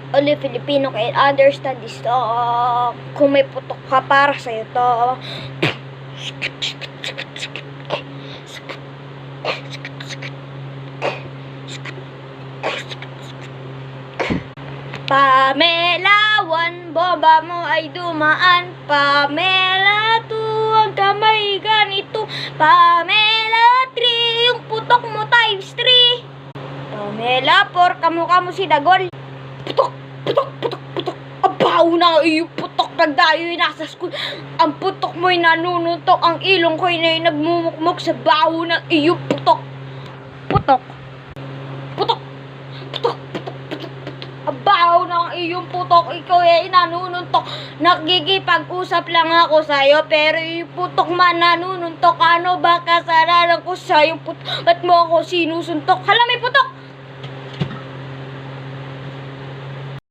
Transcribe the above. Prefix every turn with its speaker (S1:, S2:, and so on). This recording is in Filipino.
S1: Only Filipino can understand this talk. Kung may putok ka para sa'yo to. Pamela, one bomba mo ay dumaan. Pamela, 2 ang kamay ganito. Pamela, 3 yung putok mo times 3. Pamela, 4 kamukha mo si Dagol. Putok, putok, putok, putok. Abaw na yung putok. Nagdayo yung nasa school. Ang putok mo'y nanununtok. Ang ilong ko'y nagmumukmuk sa baho ng iyong putok. Putok. Putok. Putok. Abaw ng iyong putok, ikaw ay nanununtok. Nakikipag-usap lang ako sa'yo, pero yung putok man nanununtok. Ano ba kasalanan ko sa'yo, putok? Ba't mo ako sinusuntok? Hala, may putok!